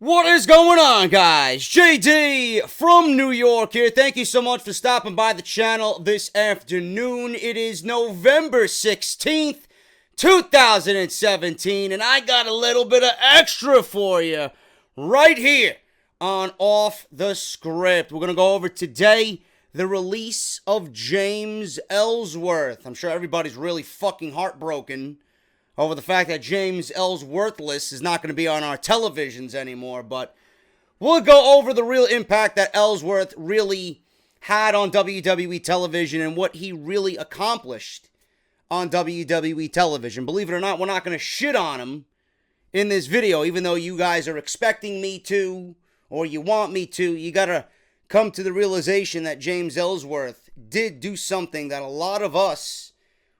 What is going on, guys? JD from New York here. Thank you so much for stopping by the channel this afternoon. It is November 16th, 2017, and I got a little bit of extra for you right here on Off the Script. We're going to go over today the release of James Ellsworth. I'm sure everybody's really fucking heartbroken over the fact that James Ellsworthless is not going to be on our televisions anymore, but we'll go over the real impact that Ellsworth really had on WWE television and what he really accomplished on WWE television. Believe it or not, we're not going to shit on him in this video, even though you guys are expecting me to, or you want me to. You got to come to the realization that James Ellsworth did do something that a lot of us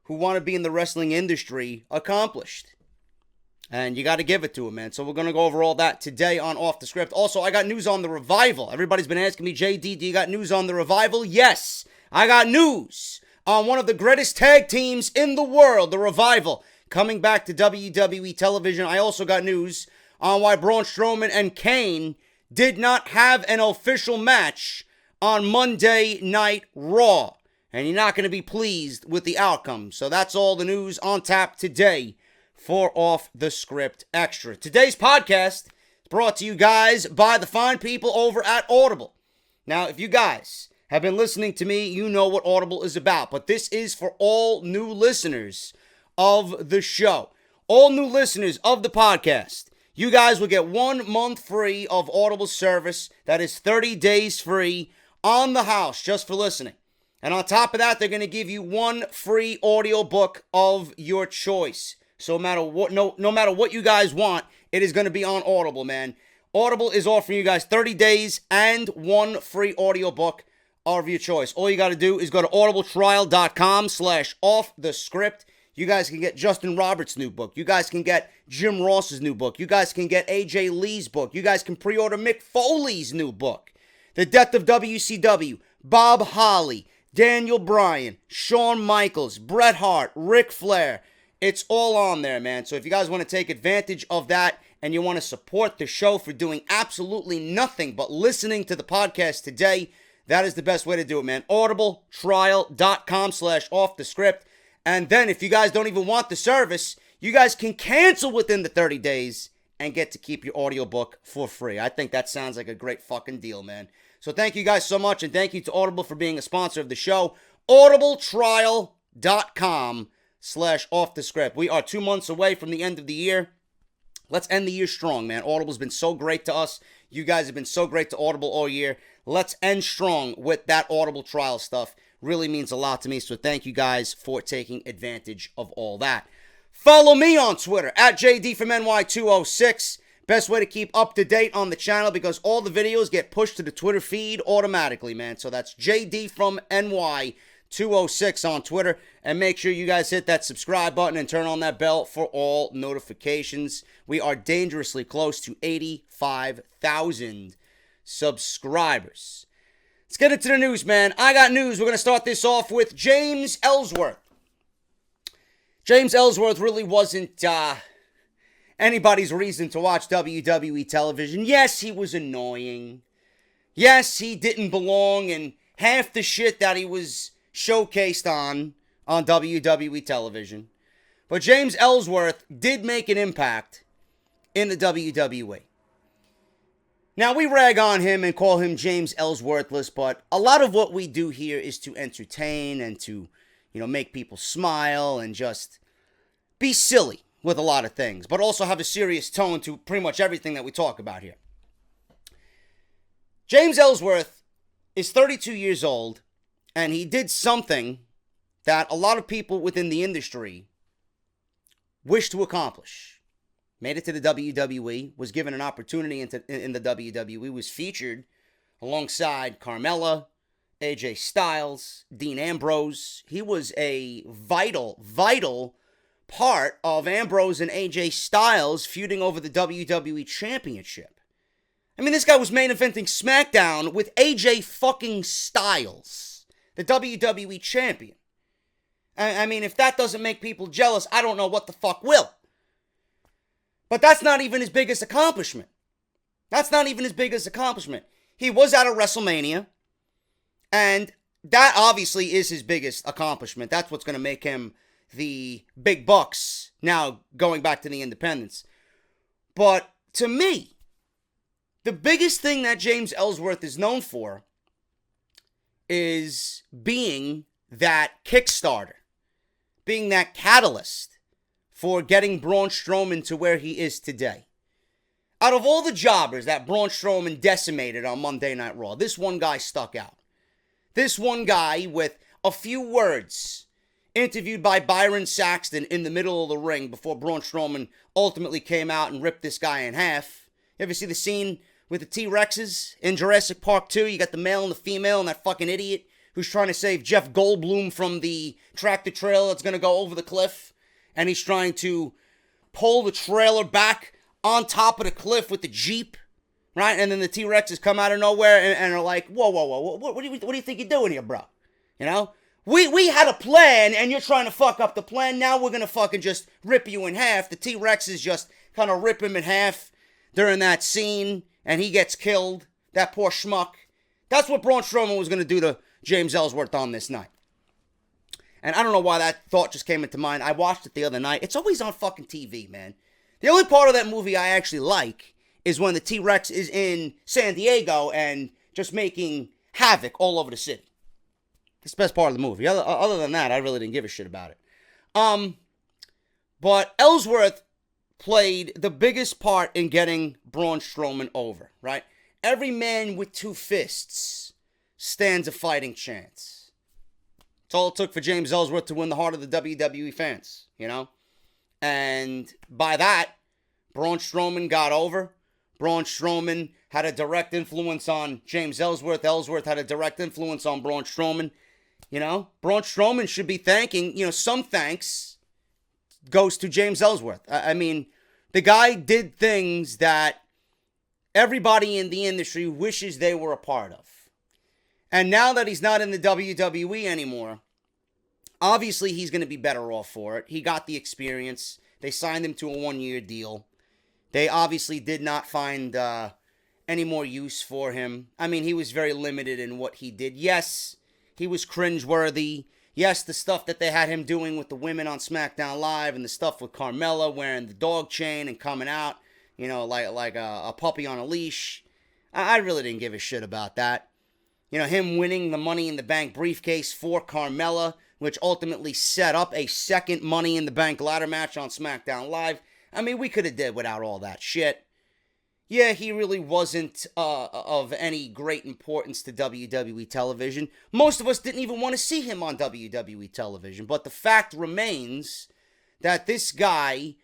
who want to be in the wrestling industry accomplished. And you got to give it to him, man. So we're going to go over all that today on Off the Script. Also, I got news on the Revival. Everybody's been asking me, JD, do you got news on the Revival? Yes, I got news on one of the greatest tag teams in the world, the Revival, coming back to WWE television. I also got news on why Braun, Strowman, and Kane did not have an official match on Monday Night Raw. And you're not going to be pleased with the outcome. So that's all the news on tap today for Off the Script Extra. Today's podcast is brought to you guys by the fine people over at Audible. Now, if you guys have been listening to me, you know what Audible is about. But this is for all new listeners of the show. All new listeners of the podcast. You guys will get 1 month free of Audible service. That is 30 days free on the house just for listening. And on top of that, they're going to give you one free audiobook of your choice. So no matter what you guys want, it is going to be on Audible, man. Audible is offering you guys 30 days and one free audiobook of your choice. All you got to do is go to audibletrial.com/offthescript. You guys can get Justin Roberts' new book. You guys can get Jim Ross's new book. You guys can get AJ Lee's book. You guys can pre-order Mick Foley's new book. The Death of WCW, Bob Holly, Daniel Bryan, Shawn Michaels, Bret Hart, Ric Flair. It's all on there, man. So if you guys want to take advantage of that and you want to support the show for doing absolutely nothing but listening to the podcast today, that is the best way to do it, man. audibletrial.com/offthescript. And then if you guys don't even want the service, you guys can cancel within the 30 days and get to keep your audiobook for free. I think that sounds like a great fucking deal, man. So thank you guys so much, and thank you to Audible for being a sponsor of the show. audibletrial.com/offthescript. We are 2 months away from the end of the year. Let's end the year strong, man. Audible's been so great to us. You guys have been so great to Audible all year. Let's end strong with that Audible trial stuff. Really means a lot to me, so thank you guys for taking advantage of all that. Follow me on Twitter, at JDFROMNY206. Best way to keep up to date on the channel because all the videos get pushed to the Twitter feed automatically, man. So that's JDFROMNY206 on Twitter. And make sure you guys hit that subscribe button and turn on that bell for all notifications. We are dangerously close to 85,000 subscribers. Let's get into the news, man. I got news. We're going to start this off with James Ellsworth. James Ellsworth really wasn't anybody's reason to watch WWE television. Yes, he was annoying. Yes, he didn't belong in half the shit that he was showcased on WWE television. But James Ellsworth did make an impact in the WWE. Now, we rag on him and call him James Ellsworthless, but a lot of what we do here is to entertain and to, make people smile and just be silly with a lot of things, but also have a serious tone to pretty much everything that we talk about here. James Ellsworth is 32 years old, and he did something that a lot of people within the industry wish to accomplish. Made it to the WWE, was given an opportunity in the WWE, was featured alongside Carmella, AJ Styles, Dean Ambrose. He was a vital part of Ambrose and AJ Styles feuding over the WWE Championship. I mean, this guy was main eventing SmackDown with AJ fucking Styles, the WWE Champion. I mean, if that doesn't make people jealous, I don't know what the fuck will. But that's not even his biggest accomplishment. That's not even his biggest accomplishment. He was at a WrestleMania, and that obviously is his biggest accomplishment. That's what's going to make him the big bucks now going back to the independents. But to me, the biggest thing that James Ellsworth is known for is being that Kickstarter, being that catalyst for getting Braun Strowman to where he is today. Out of all the jobbers that Braun Strowman decimated on Monday Night Raw, this one guy stuck out. This one guy with a few words, interviewed by Byron Saxton in the middle of the ring before Braun Strowman ultimately came out and ripped this guy in half. You ever see the scene with the T-Rexes in Jurassic Park 2? You got the male and the female and that fucking idiot who's trying to save Jeff Goldblum from the tractor trailer that's going to go over the cliff. And he's trying to pull the trailer back on top of the cliff with the Jeep. Right? And then the T-Rexes come out of nowhere and are like, whoa, what do you think you're doing here, bro? You know? We had a plan, and you're trying to fuck up the plan. Now we're going to fucking just rip you in half. The T-Rexes just kind of rip him in half during that scene, and he gets killed. That poor schmuck. That's what Braun Strowman was going to do to James Ellsworth on this night. And I don't know why that thought just came into mind. I watched it the other night. It's always on fucking TV, man. The only part of that movie I actually like is when the T-Rex is in San Diego and just making havoc all over the city. It's the best part of the movie. Other than that, I really didn't give a shit about it. But Ellsworth played the biggest part in getting Braun Strowman over, right? Every man with two fists stands a fighting chance. It's all it took for James Ellsworth to win the heart of the WWE fans, you know? And by that, Braun Strowman got over. Braun Strowman had a direct influence on James Ellsworth. Ellsworth had a direct influence on Braun Strowman. You know, Braun Strowman should be thanking, some thanks goes to James Ellsworth. I mean, the guy did things that everybody in the industry wishes they were a part of. And now that he's not in the WWE anymore, obviously he's going to be better off for it. He got the experience. They signed him to a 1-year deal. They obviously did not find any more use for him. I mean, he was very limited in what he did. Yes, he was cringeworthy. Yes, the stuff that they had him doing with the women on SmackDown Live and the stuff with Carmella wearing the dog chain and coming out, like a puppy on a leash. I really didn't give a shit about that. Him winning the Money in the Bank briefcase for Carmella, which ultimately set up a second Money in the Bank ladder match on SmackDown Live. I mean, we could have did without all that shit. Yeah, he really wasn't of any great importance to WWE television. Most of us didn't even want to see him on WWE television. But the fact remains that this guy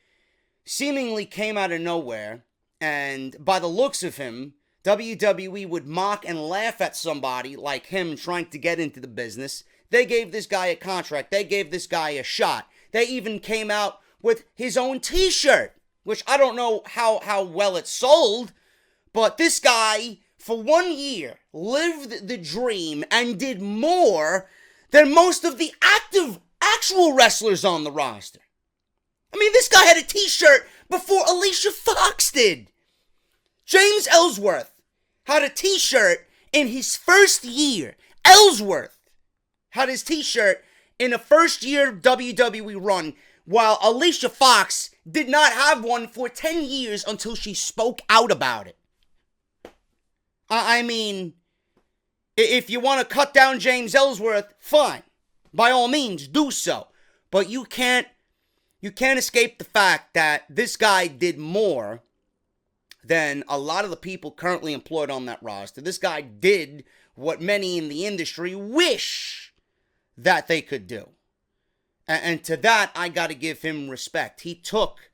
seemingly came out of nowhere. And by the looks of him, WWE would mock and laugh at somebody like him trying to get into the business. They gave this guy a contract. They gave this guy a shot. They even came out with his own t-shirt, which I don't know how well it sold, but this guy, for 1 year, lived the dream and did more than most of the actual wrestlers on the roster. I mean, this guy had a t-shirt before Alicia Fox did. James Ellsworth had a t-shirt in his first year. Ellsworth had his t-shirt in the first year WWE run, while Alicia Fox did not have one for 10 years until she spoke out about it. I mean, if you want to cut down James Ellsworth, fine. By all means, do so. But you can't escape the fact that this guy did more than a lot of the people currently employed on that roster. This guy did what many in the industry wish that they could do. And to that, I got to give him respect. He took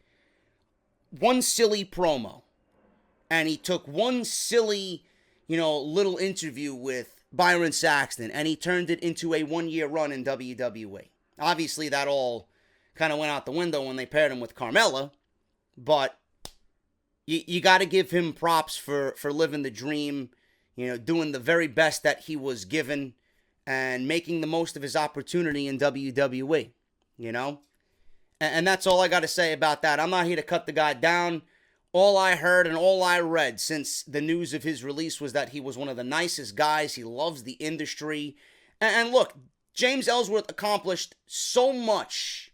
one silly promo, and he took one silly, little interview with Byron Saxton, and he turned it into a 1-year run in WWE. Obviously, that all kind of went out the window when they paired him with Carmella, but you got to give him props for living the dream, doing the very best that he was given, and making the most of his opportunity in WWE. And that's all I got to say about that. I'm not here to cut the guy down all I heard and all I read since the news of his release was that he was one of the nicest guys. He loves the industry. And look, James Ellsworth accomplished so much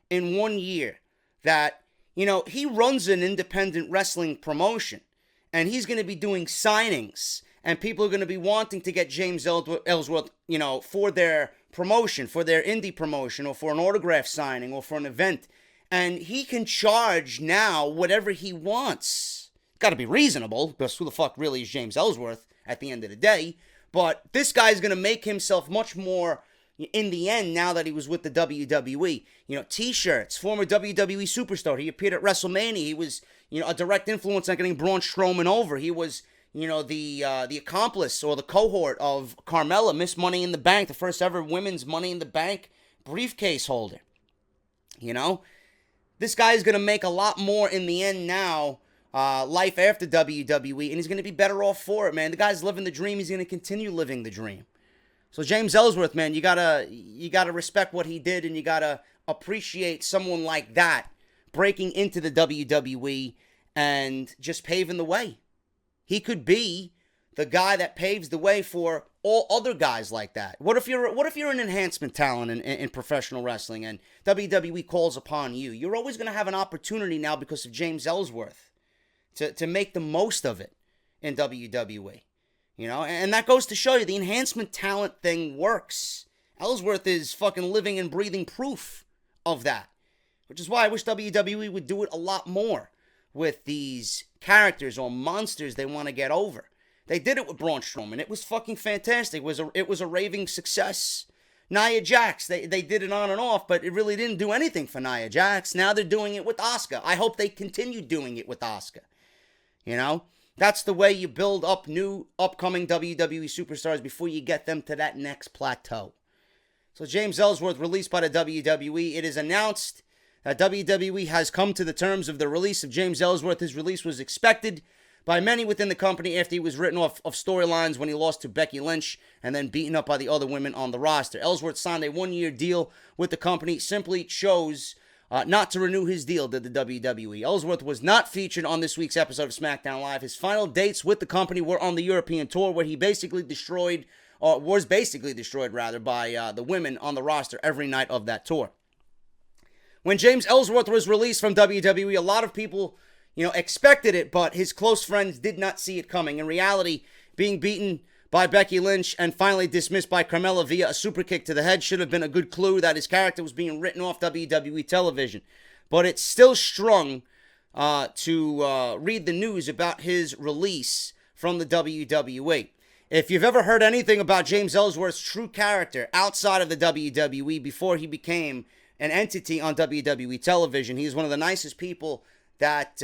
in 1 year that, he runs an independent wrestling promotion. And he's going to be doing signings. And people are going to be wanting to get James Ellsworth, for their promotion, for their indie promotion, or for an autograph signing, or for an event. And he can charge now whatever he wants. Got to be reasonable, because who the fuck really is James Ellsworth at the end of the day? But this guy's going to make himself much more in the end now that he was with the WWE. T-shirts, former WWE superstar. He appeared at WrestleMania. He was, a direct influence on getting Braun Strowman over. He was, the accomplice or the cohort of Carmella, Miss Money in the Bank, the first ever women's Money in the Bank briefcase holder. This guy is going to make a lot more in the end now, life after WWE, and he's going to be better off for it, man. The guy's living the dream. He's going to continue living the dream. So James Ellsworth, man, you gotta respect what he did, and you gotta appreciate someone like that breaking into the WWE and just paving the way. He could be the guy that paves the way for all other guys like that. What if you're an enhancement talent in professional wrestling and WWE calls upon you? You're always going to have an opportunity now because of James Ellsworth to make the most of it in WWE. And that goes to show you the enhancement talent thing works. Ellsworth is fucking living and breathing proof of that, which is why I wish WWE would do it a lot more with these characters or monsters they want to get over. They did it with Braun Strowman. It was fucking fantastic. It was a raving success. Nia Jax, they did it on and off, but it really didn't do anything for Nia Jax. Now they're doing it with Asuka. I hope they continue doing it with Asuka. That's the way you build up new upcoming WWE superstars before you get them to that next plateau. So James Ellsworth released by the WWE. It is announced that WWE has come to the terms of the release of James Ellsworth. His release was expected by many within the company after he was written off of storylines when he lost to Becky Lynch and then beaten up by the other women on the roster. Ellsworth signed a 1-year deal with the company, simply chose not to renew his deal to the WWE. Ellsworth was not featured on this week's episode of SmackDown Live. His final dates with the company were on the European tour, where he was basically destroyed by the women on the roster every night of that tour. When James Ellsworth was released from WWE, a lot of people, expected it, but his close friends did not see it coming. In reality, being beaten by Becky Lynch and finally dismissed by Carmella via a super kick to the head should have been a good clue that his character was being written off WWE television. But it's still strung to read the news about his release from the WWE. If you've ever heard anything about James Ellsworth's true character outside of the WWE before he became an entity on WWE television, he's one of the nicest people that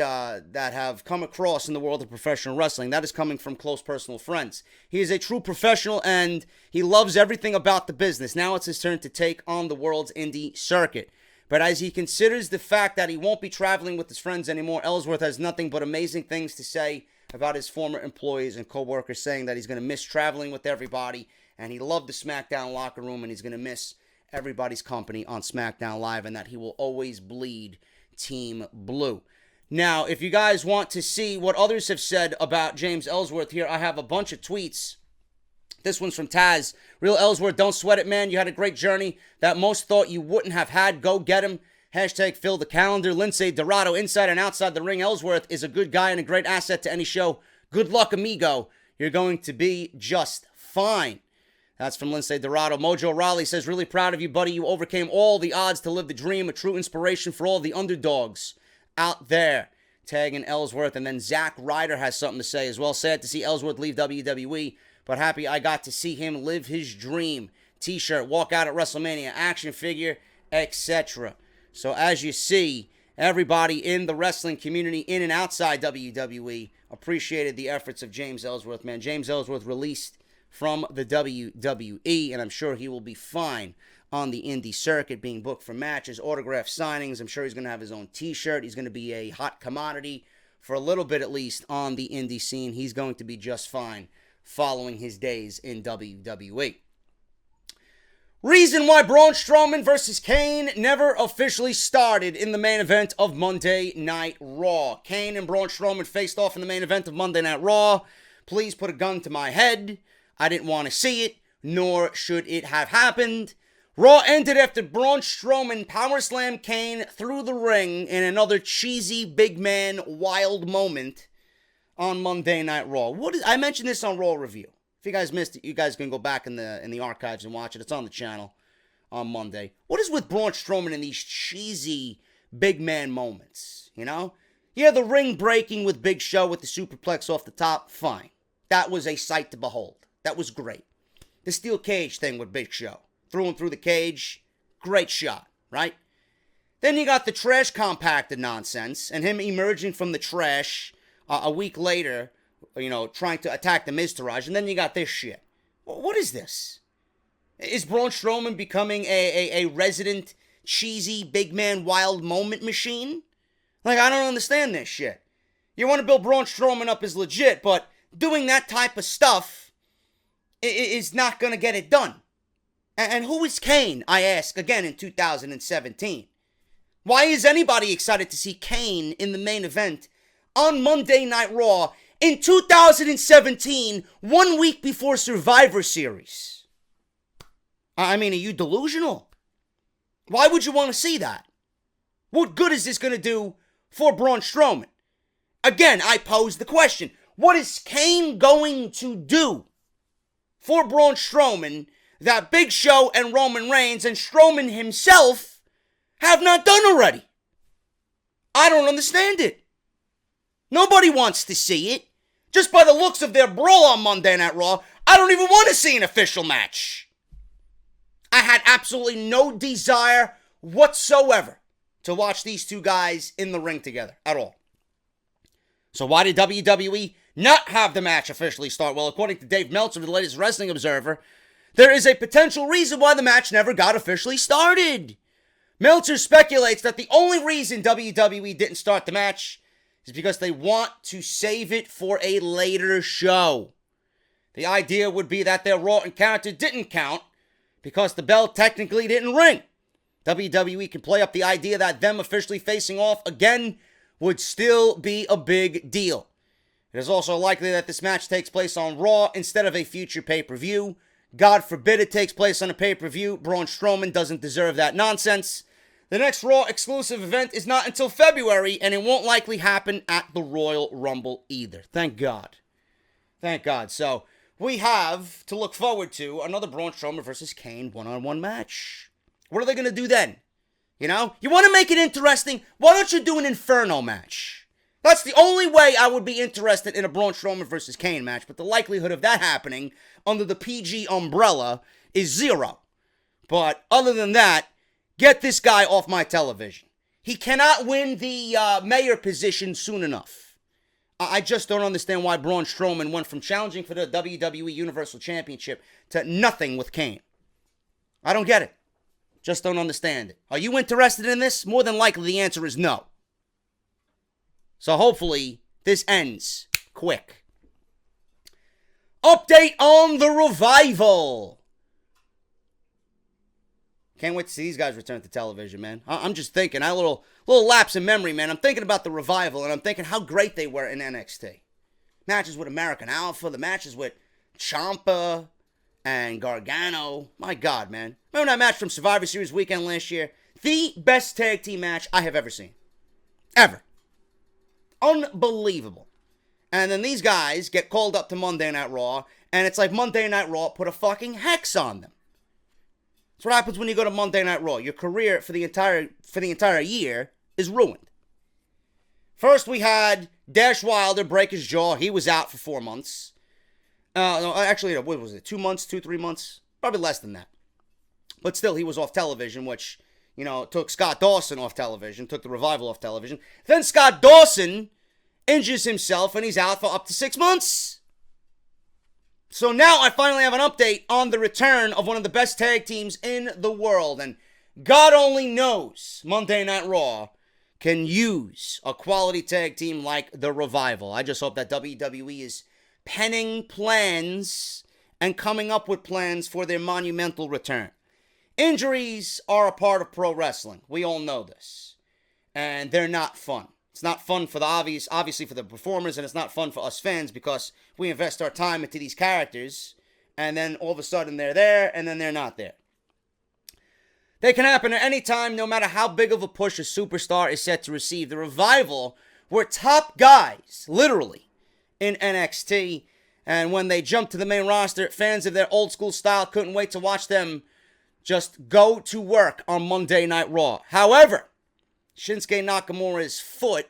have come across in the world of professional wrestling. That is coming from close personal friends. He is a true professional, and he loves everything about the business. Now it's his turn to take on the world's indie circuit. But as he considers the fact that he won't be traveling with his friends anymore, Ellsworth has nothing but amazing things to say about his former employees and co-workers, saying that he's going to miss traveling with everybody, and he loved the SmackDown locker room, and he's going to miss everybody's company on SmackDown Live, and that he will always bleed Team Blue. Now, if you guys want to see what others have said about James Ellsworth here, I have a bunch of tweets. This one's from Taz. Real Ellsworth, don't sweat it, man. You had a great journey that most thought you wouldn't have had. Go get him. Hashtag fill the calendar. Lindsay Dorado, inside and outside the ring. Ellsworth is a good guy and a great asset to any show. Good luck, amigo. You're going to be just fine. That's from Lindsay Dorado. Mojo Raleigh says, really proud of you, buddy. You overcame all the odds to live the dream. A true inspiration for all the underdogs out there. Tagging Ellsworth. And then Zack Ryder has something to say as well. Sad to see Ellsworth leave WWE, but happy I got to see him live his dream. T-shirt, walk out at WrestleMania, action figure, etc. So as you see, everybody in the wrestling community in and outside WWE appreciated the efforts of James Ellsworth, man. James Ellsworth released from the WWE, and I'm sure he will be fine on the indie circuit, being booked for matches, autograph signings. I'm sure he's going to have his own T-shirt. He's going to be a hot commodity for a little bit at least on the indie scene. He's going to be just fine following his days in WWE. Reason why Braun Strowman versus Kane never officially started in the main event of Monday Night Raw. Kane and Braun Strowman faced off in the main event of Monday Night Raw. Please put a gun to my head. I didn't want to see it, nor should it have happened. Raw ended after Braun Strowman powerslammed Kane through the ring in another cheesy big man wild moment on Monday Night Raw. I mentioned this on Raw Review. If you guys missed it, you guys can go back in the archives and watch it. It's on the channel on Monday. What is with Braun Strowman in these cheesy big man moments, you know? Yeah, the ring breaking with Big Show with the superplex off the top, fine. That was a sight to behold. That was great. The steel cage thing with Big Show. Threw him through the cage. Great shot, right? Then you got the trash compactor nonsense and him emerging from the trash a week later, you know, trying to attack the Miztourage, and then you got this shit. What is this? Is Braun Strowman becoming a resident cheesy big man wild moment machine? Like, I don't understand this shit. You want to build Braun Strowman up as legit, but doing that type of stuff is not going to get it done. And who is Kane, I ask, again in 2017? Why is anybody excited to see Kane in the main event on Monday Night Raw in 2017, 1 week before Survivor Series? I mean, are you delusional? Why would you want to see that? What good is this going to do for Braun Strowman? Again, I pose the question. What is Kane going to do for Braun Strowman that Big Show and Roman Reigns and Strowman himself have not done already? I don't understand it. Nobody wants to see it. Just by the looks of their brawl on Monday Night Raw, I don't even want to see an official match. I had absolutely no desire whatsoever to watch these two guys in the ring together at all. So why did WWE not have the match officially start? Well, according to Dave Meltzer, the latest Wrestling Observer, there is a potential reason why the match never got officially started. Meltzer speculates that the only reason WWE didn't start the match is because they want to save it for a later show. The idea would be that their Raw encounter didn't count because the bell technically didn't ring. WWE can play up the idea that them officially facing off again would still be a big deal. It is also likely that this match takes place on Raw instead of a future pay-per-view. God forbid it takes place on a pay-per-view. Braun Strowman doesn't deserve that nonsense. The next Raw exclusive event is not until February, and it won't likely happen at the Royal Rumble either. Thank God. Thank God. So, we have to look forward to another Braun Strowman versus Kane one-on-one match. What are they going to do then? You know? You want to make it interesting? Why don't you do an Inferno match? That's the only way I would be interested in a Braun Strowman versus Kane match, but the likelihood of that happening under the PG umbrella is zero. But other than that, get this guy off my television. He cannot win the mayor position soon enough. I just don't understand why Braun Strowman went from challenging for the WWE Universal Championship to nothing with Kane. I don't get it. Just don't understand it. Are you interested in this? More than likely the answer is no. So hopefully this ends quick. Update on the Revival. Can't wait to see these guys return to television, man. I'm just thinking, a little lapse in memory, man. I'm thinking about the Revival, and I'm thinking how great they were in NXT. Matches with American Alpha, the matches with Ciampa and Gargano. My God, man. Remember that match from Survivor Series weekend last year? The best tag team match I have ever seen. Ever. Unbelievable. And then these guys get called up to Monday Night Raw, and it's like Monday Night Raw put a fucking hex on them. That's what happens when you go to Monday Night Raw. Your career for the entire year is ruined. First, we had Dash Wilder break his jaw. He was out for 4 months. No, actually, what was it? 2 months, 3 months? Probably less than that. But still, he was off television, which, you know, took Scott Dawson off television, took the Revival off television. Then Scott Dawson injures himself, and he's out for up to 6 months. So now I finally have an update on the return of one of the best tag teams in the world. And God only knows Monday Night Raw can use a quality tag team like the Revival. I just hope that WWE is penning plans and coming up with plans for their monumental return. Injuries are a part of pro wrestling. We all know this. And they're not fun. It's not fun for the obviously for the performers, and it's not fun for us fans because we invest our time into these characters, and then all of a sudden they're there, and then they're not there. They can happen at any time, no matter how big of a push a superstar is set to receive. The Revival were top guys, literally, in NXT, and when they jumped to the main roster, fans of their old school style couldn't wait to watch them just go to work on Monday Night Raw. However, Shinsuke Nakamura's foot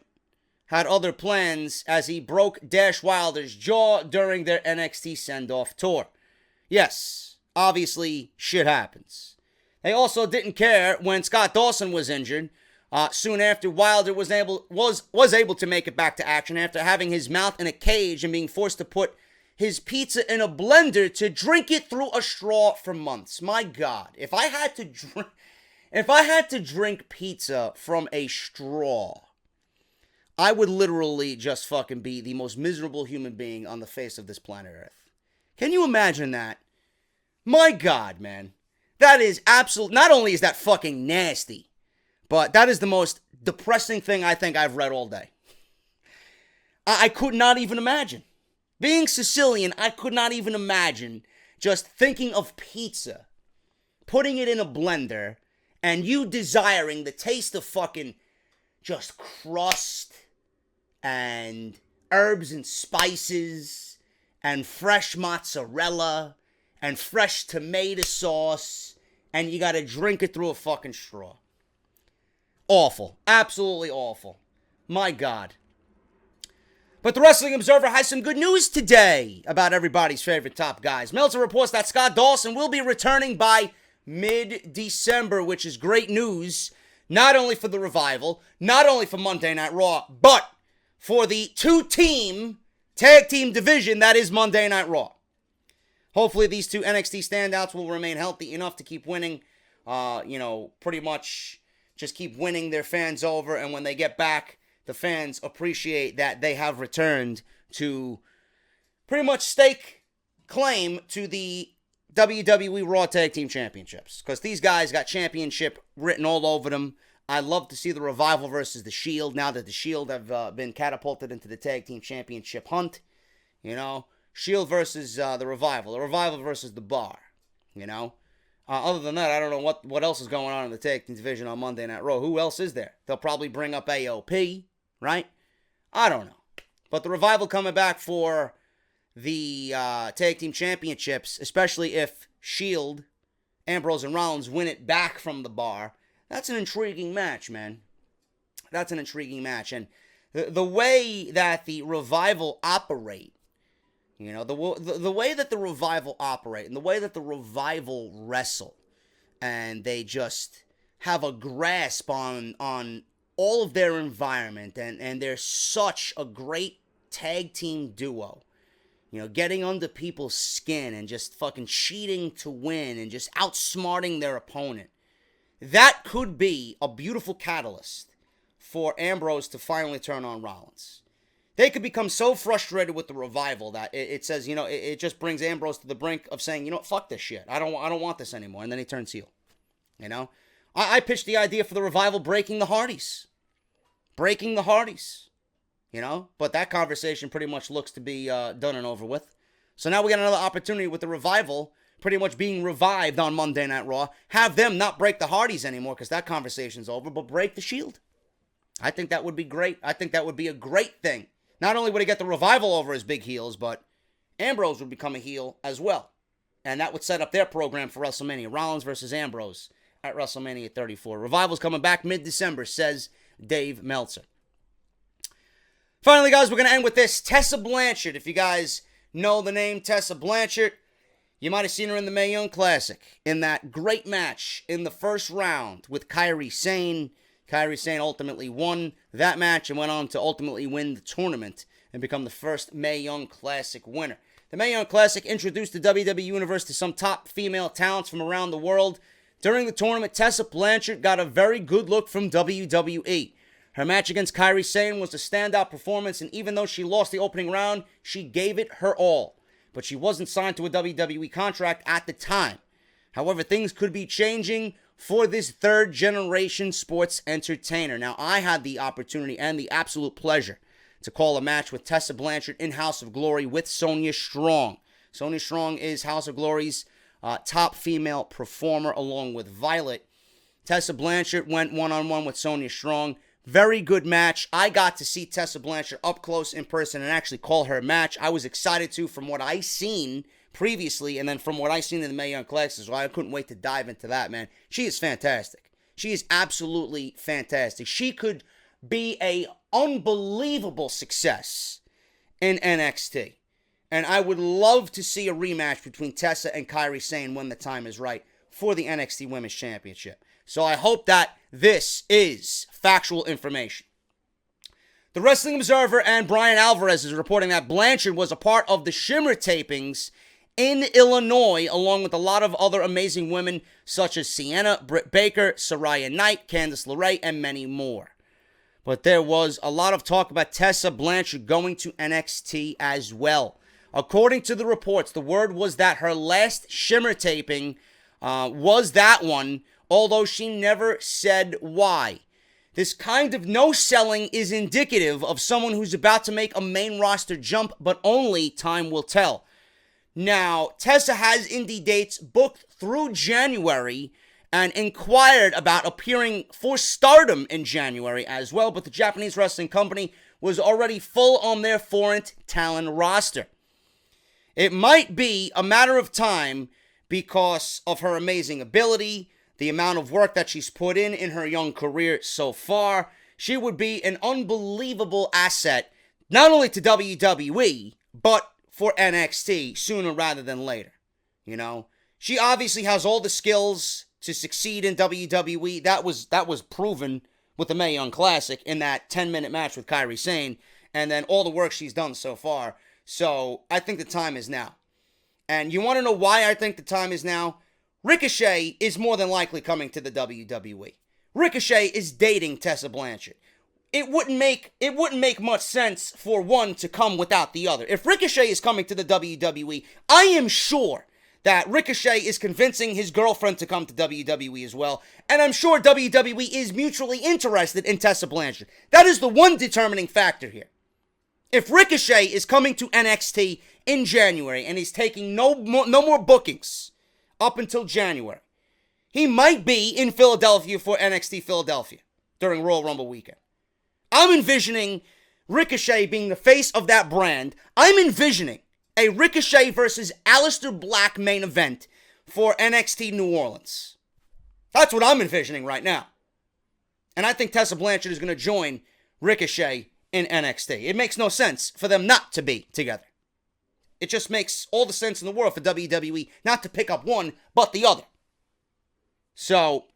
had other plans as he broke Dash Wilder's jaw during their NXT send-off tour. Yes, obviously, shit happens. They also didn't care when Scott Dawson was injured. Soon after, Wilder was able to make it back to action after having his mouth in a cage and being forced to put his pizza in a blender to drink it through a straw for months. My God, if I had to drink pizza from a straw, I would literally just fucking be the most miserable human being on the face of this planet Earth. Can you imagine that? My God, man. That is absolute. Not only is that fucking nasty, but that is the most depressing thing I think I've read all day. I could not even imagine. Being Sicilian, I could not even imagine just thinking of pizza, putting it in a blender, and you desiring the taste of fucking just crust and herbs and spices and fresh mozzarella and fresh tomato sauce, and you gotta drink it through a fucking straw. Awful. Absolutely awful. My God. But the Wrestling Observer has some good news today about everybody's favorite top guys. Meltzer reports that Scott Dawson will be returning by mid-December, which is great news, not only for the Revival, not only for Monday Night Raw, but for the two-team tag team division that is Monday Night Raw. Hopefully these two NXT standouts will remain healthy enough to keep winning, pretty much just keep winning their fans over, and when they get back, the fans appreciate that they have returned to pretty much stake claim to the WWE Raw Tag Team Championships. Because these guys got championship written all over them. I love to see the Revival versus the Shield now that the Shield have been catapulted into the Tag Team Championship hunt. Shield versus the Revival versus the Bar. Other than that, I don't know what else is going on in the Tag Team division on Monday Night Raw. Who else is there? They'll probably bring up AOP, right? I don't know. But the Revival coming back for the Tag Team Championships, especially if Shield, Ambrose, and Rollins win it back from the Bar, that's an intriguing match, man. That's an intriguing match. And the way that the Revival operate, the way that the Revival operate and the way that the Revival wrestle, and they just have a grasp on all of their environment, and they're such a great tag team duo. Getting under people's skin and just fucking cheating to win and just outsmarting their opponent. That could be a beautiful catalyst for Ambrose to finally turn on Rollins. They could become so frustrated with the Revival that it says, it just brings Ambrose to the brink of saying, fuck this shit. I don't want this anymore. And then he turns heel. I pitched the idea for the Revival breaking the Hardys. Breaking the Hardys. But that conversation pretty much looks to be done and over with. So now we got another opportunity with the Revival pretty much being revived on Monday Night Raw. Have them not break the Hardys anymore because that conversation's over, but break the Shield. I think that would be great. I think that would be a great thing. Not only would he get the Revival over as big heels, but Ambrose would become a heel as well. And that would set up their program for WrestleMania. Rollins versus Ambrose at WrestleMania 34. Revival's coming back mid-December, says Dave Meltzer. Finally, guys, we're going to end with this. Tessa Blanchard. If you guys know the name Tessa Blanchard, you might have seen her in the Mae Young Classic in that great match in the first round with Kairi Sane. Kairi Sane ultimately won that match and went on to ultimately win the tournament and become the first Mae Young Classic winner. The Mae Young Classic introduced the WWE Universe to some top female talents from around the world. During the tournament, Tessa Blanchard got a very good look from WWE. Her match against Kairi Sane was a standout performance, and even though she lost the opening round, she gave it her all. But she wasn't signed to a WWE contract at the time. However, things could be changing for this third-generation sports entertainer. Now, I had the opportunity and the absolute pleasure to call a match with Tessa Blanchard in House of Glory with Sonya Strong. Sonya Strong is House of Glory's top female performer, along with Violet. Tessa Blanchard went one-on-one with Sonya Strong. Very good match. I got to see Tessa Blanchard up close in person and actually call her match. I was excited to, from what I seen previously, and then from what I seen in the Mae Young Classic, so I couldn't wait to dive into that, man. She is fantastic. She is absolutely fantastic. She could be a unbelievable success in NXT. And I would love to see a rematch between Tessa and Kairi Sane when the time is right for the NXT Women's Championship. So I hope that this is factual information. The Wrestling Observer and Brian Alvarez is reporting that Blanchard was a part of the Shimmer tapings in Illinois, along with a lot of other amazing women such as Sienna, Britt Baker, Saraya Knight, Candice LeRae, and many more. But there was a lot of talk about Tessa Blanchard going to NXT as well. According to the reports, the word was that her last Shimmer taping was that one, although she never said why. This kind of no-selling is indicative of someone who's about to make a main roster jump, but only time will tell. Now, Tessa has indie dates booked through January and inquired about appearing for Stardom in January as well, but the Japanese wrestling company was already full on their foreign talent roster. It might be a matter of time because of her amazing ability, the amount of work that she's put in her young career so far. She would be an unbelievable asset, not only to WWE, but for NXT sooner rather than later. You know, she obviously has all the skills to succeed in WWE. That was proven with the Mae Young Classic in that 10-minute match with Kairi Sane, and then all the work she's done so far. So I think the time is now. And you want to know why I think the time is now? Ricochet is more than likely coming to the WWE. Ricochet is dating Tessa Blanchard. It wouldn't make much sense for one to come without the other. If Ricochet is coming to the WWE, I am sure that Ricochet is convincing his girlfriend to come to WWE as well. And I'm sure WWE is mutually interested in Tessa Blanchard. That is the one determining factor here. If Ricochet is coming to NXT in January and he's taking no more bookings up until January, he might be in Philadelphia for NXT Philadelphia during Royal Rumble weekend. I'm envisioning Ricochet being the face of that brand. I'm envisioning a Ricochet versus Aleister Black main event for NXT New Orleans. That's what I'm envisioning right now. And I think Tessa Blanchard is going to join Ricochet in NXT. It makes no sense for them not to be together. It just makes all the sense in the world for WWE not to pick up one but the other. So,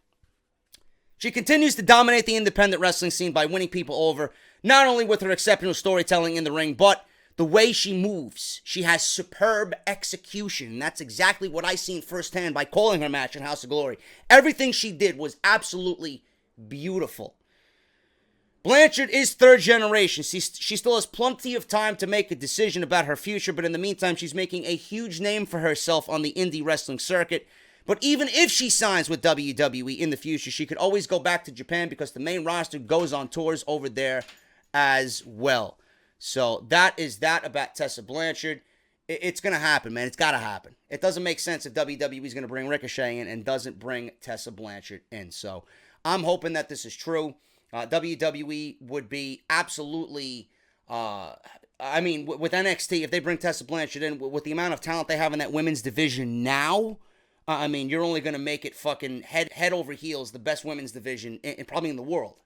she continues to dominate the independent wrestling scene by winning people over, not only with her exceptional storytelling in the ring, but the way she moves. She has superb execution. And that's exactly what I seen firsthand by calling her match in House of Glory. Everything she did was absolutely beautiful. Blanchard is third generation. She still has plenty of time to make a decision about her future, but in the meantime, she's making a huge name for herself on the indie wrestling circuit. But even if she signs with WWE in the future, she could always go back to Japan because the main roster goes on tours over there as well. So that is that about Tessa Blanchard. It's going to happen, man. It's got to happen. It doesn't make sense if WWE is going to bring Ricochet in and doesn't bring Tessa Blanchard in. So I'm hoping that this is true. WWE would be absolutely, with NXT, if they bring Tessa Blanchard in, with the amount of talent they have in that women's division now, you're only going to make it fucking head over heels, the best women's division, probably in the world,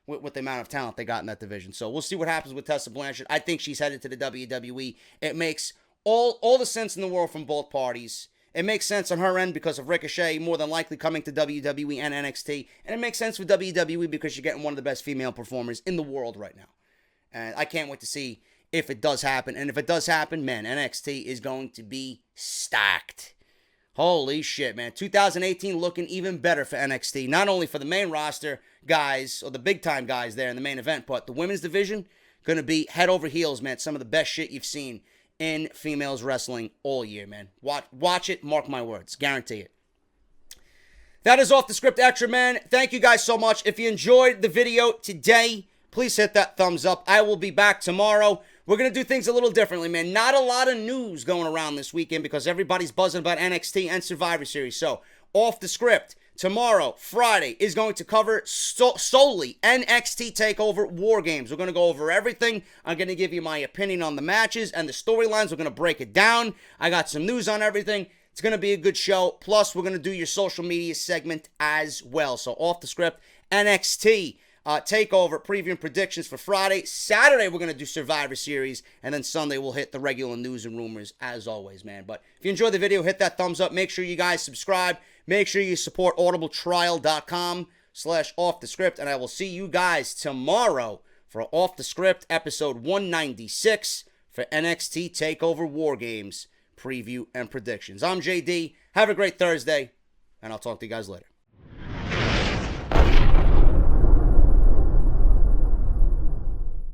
with the amount of talent they got in that division. So we'll see what happens with Tessa Blanchard. I think she's headed to the WWE. It makes all the sense in the world from both parties. It makes sense on her end because of Ricochet more than likely coming to WWE and NXT. And it makes sense for WWE because you're getting one of the best female performers in the world right now. And I can't wait to see if it does happen. And if it does happen, man, NXT is going to be stacked. Holy shit, man. 2018 looking even better for NXT. Not only for the main roster guys, or the big-time guys there in the main event, but the women's division, going to be head over heels, man. Some of the best shit you've seen in females wrestling all year, man. Watch it, mark my words. Guarantee it. That is Off the Script Extra, man. Thank you guys so much. If you enjoyed the video today, please hit that thumbs up. I will be back tomorrow. We're going to do things a little differently, man. Not a lot of news going around this weekend because everybody's buzzing about NXT and Survivor Series. So, Off the Script tomorrow, Friday, is going to cover solely NXT TakeOver War Games. We're going to go over everything. I'm going to give you my opinion on the matches and the storylines. We're going to break it down. I got some news on everything. It's going to be a good show. Plus, we're going to do your social media segment as well. So, Off the Script, NXT TakeOver preview and predictions for Friday. Saturday, we're going to do Survivor Series. And then Sunday, we'll hit the regular news and rumors as always, man. But if you enjoyed the video, hit that thumbs up. Make sure you guys subscribe. Make sure you support audibletrial.com/offthescript. And I will see you guys tomorrow for Off the Script, episode 196 for NXT TakeOver War Games preview and predictions. I'm JD. Have a great Thursday, and I'll talk to you guys later.